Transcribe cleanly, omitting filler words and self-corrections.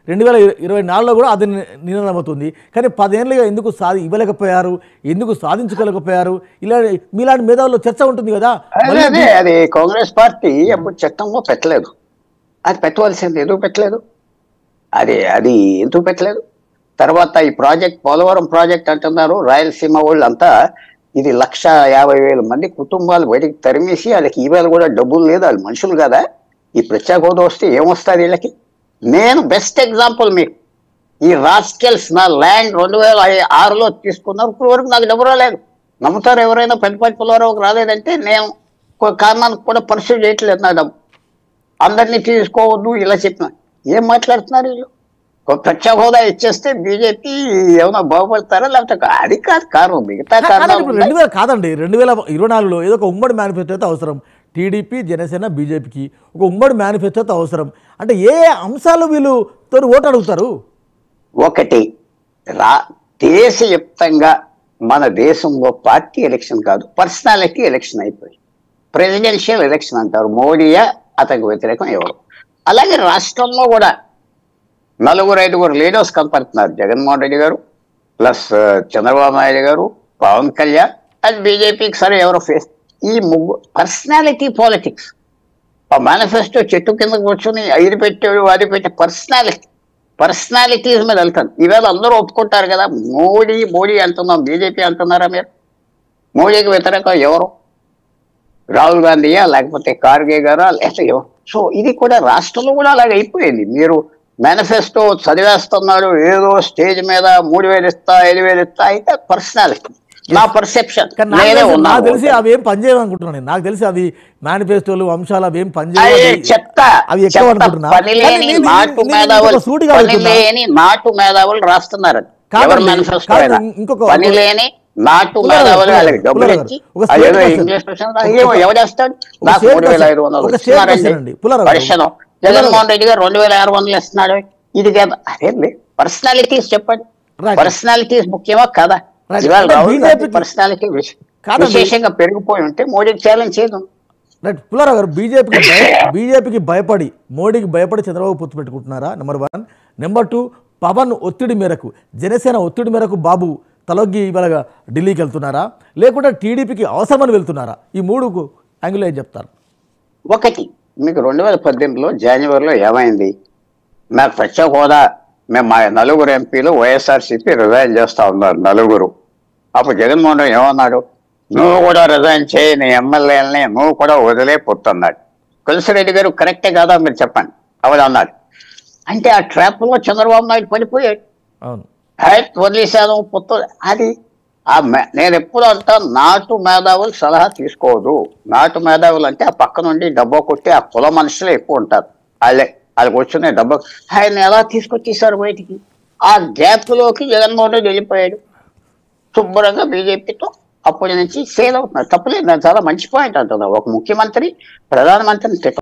2024లో కూడా అది నినాదమవుతుంది. కానీ 10 ఏళ్ళుగా ఎందుకు ఇవ్వలేకపోయారు, ఎందుకు సాధించుకోలేకపోయారు? ఇలా మీలాంటి మేధావుల్లో చర్చ ఉంటుంది కదా. అది కాంగ్రెస్ పార్టీ అప్పుడు చట్టంలో పెట్టలేదు. అది పెట్టవలసింది ఎందుకు పెట్టలేదు? అది ఎందుకు పెట్టలేదు? తర్వాత ఈ ప్రాజెక్ట్ పోలవరం ప్రాజెక్ట్ అంటున్నారు. రాయలసీమ వాళ్ళంతా ఇది 1,50,000 మంది కుటుంబాలు బయటికి తరిమేసి వాళ్ళకి ఈవేళ కూడా డబ్బులు లేదు. వాళ్ళు మనుషులు కదా. ఈ ప్రత్యేక హోదా వస్తే ఏమొస్తుంది వీళ్ళకి? నేను బెస్ట్ ఎగ్జాంపుల్ మీకు ఈ రాస్కెల్స్ నా ల్యాండ్ 2006లో తీసుకున్నారు. ఇప్పుడు వరకు నాకు డబ్బు రాలేదు. నమ్ముతారు ఎవరైనా? పెద్ద పోలవరం రాలేదంటే నేను కారణానికి కూడా పర్సూ చేయట్లేదు నా డబ్బు. అందరినీ తీసుకోవద్దు ఇలా చెప్పిన. ఏం మాట్లాడుతున్నారు వీళ్ళు? ప్రత్యేక హోదా ఇచ్చేస్తే బీజేపీ ఏమైనా బాగుపడతారా? లేకపోతే అది కాదు కారణం. మిగతా కారణం కాదండి. 2024లో ఏదో ఒక ఉమ్మడి మేనిఫెస్టో అయితే అవసరం. టీడీపీ, జనసేన, బీజేపీకి ఒక ఉమ్మడి మేనిఫెస్టో అయితే అవసరం. అంటే ఏ అంశాలు వీళ్ళతో ఓటు అడుగుతారు? ఒకటి, దేశవ్యాప్తంగా మన దేశంలో పార్టీ ఎలక్షన్ కాదు, పర్సనాలిటీ ఎలక్షన్ అయిపోయింది. ప్రెసిడెన్షియల్ ఎలక్షన్ అంటారు. మోడీయా అతనికి వ్యతిరేకం ఎవరు? అలాగే రాష్ట్రంలో కూడా 4-5 లీడర్స్ కనపడుతున్నారు. జగన్మోహన్ రెడ్డి గారు ప్లస్ చంద్రబాబు నాయుడు గారు, పవన్ కళ్యాణ్ అండ్ బీజేపీకి సరే ఎవరో ఫేస్. ఈ పర్సనాలిటీ పాలిటిక్స్. ఆ మేనిఫెస్టో చెట్టు కింద కూర్చొని ఐదు పెట్టాడు అది పెట్టే పర్సనాలిటీస్ మీద వెళ్తాను. ఈవేళ అందరూ ఒప్పుకుంటారు కదా. మోడీ అంటున్నాం, బీజేపీ అంటున్నారా మీరు? మోడీకి వ్యతిరేకం ఎవరు? రాహుల్ గాంధీయా, లేకపోతే ఖార్గే గారా, లేకపోతే ఎవరు? సో ఇది కూడా రాష్ట్రంలో కూడా అలాగే అయిపోయింది. మీరు మేనిఫెస్టో చదివేస్తున్నాడు ఏదో స్టేజ్ మీద 3,000 ఇస్తా 5,000 ఇస్తా అయితే పర్సనాలిటీ. నా పర్సెప్షన్. నాకు తెలిసి అవి ఏం పనిచేయమనుకుంటున్నాను. నాకు తెలిసి అవి మేనిఫెస్టోలు అంశాలు అవి ఏం నాటు మేధావులు రాస్తున్నారు. పని లేని నాటు మేధావులు వాళ్ళకి డబ్బులు ఇచ్చి ఇంగ్లీష్ ఎవరేస్తాడు? నాకు 3,500 జగన్మోహన్ రెడ్డి గారు 2,600 ఇస్తున్నాడు. ఇది కదా. అదేంటి పర్సనాలిటీస్ చెప్పండి. పర్సనాలిటీస్ ముఖ్యమా కదా? పర్సనాలిటీ విశేషంగా పెరిగిపోయి ఉంటే మోడీకి ఛాలెంజ్ చేయదు. పుల్లారావు గారు, బీజేపీకి భయపడి, మోడీకి భయపడి చంద్రబాబు పొత్తు పెట్టుకుంటున్నారా? నెంబర్ 1. నెంబర్ 2, పవన్ ఒత్తిడి మేరకు, జనసేన ఒత్తిడి మేరకు బాబు తలొగ్గి ఇవాళ ఢిల్లీకి వెళ్తున్నారా, లేకుంటే టీడీపీకి అవసరమని వెళ్తున్నారా? ఈ 3 యాంగిల్ ఏం చెప్తారు? ఒకటి, మీకు 2018లో జనవరిలో ఏమైంది? నాకు ప్రత్యేక హోదా మేము మా 4 ఎంపీలు వైఎస్ఆర్సీపీ రిజైన్ చేస్తా ఉన్నారు 4. అప్పుడు జగన్మోహన్ రెడ్డి ఏమన్నాడు? నువ్వు కూడా రిజైన్ చేయి, నీ ఎమ్మెల్యేలని నువ్వు కూడా వదిలే పొత్తన్నాడు. తులసిరెడ్డి గారు కరెక్టే కాదా మీరు చెప్పండి? అవదు అన్నాడు. అంటే ఆ ట్రాప్లో చంద్రబాబు నాయుడు పడిపోయాడు. వదిలేశాను పొత్తు. అది నేను ఎప్పుడు అంటా, నాటు మేధావులు సలహా తీసుకోవద్దు. నాటు మేధావులు అంటే ఆ పక్క నుండి డబ్బా కొట్టి ఆ కుల మనుషులే ఎక్కువ ఉంటారు. వాళ్ళకి వచ్చిన డబ్బా ఆయన ఎలా తీసుకొచ్చేసారు బయటికి? ఆ గ్యాప్లోకి జగన్మోహన్ రెడ్డి వెళ్ళిపోయాడు శుభ్రంగా బీజేపీతో. అప్పటి నుంచి సేల్ అవుతున్నారు. తప్పలేదు. నేను చాలా మంచి పాయింట్ అంటున్నా. ఒక ముఖ్యమంత్రి ప్రధానమంత్రిని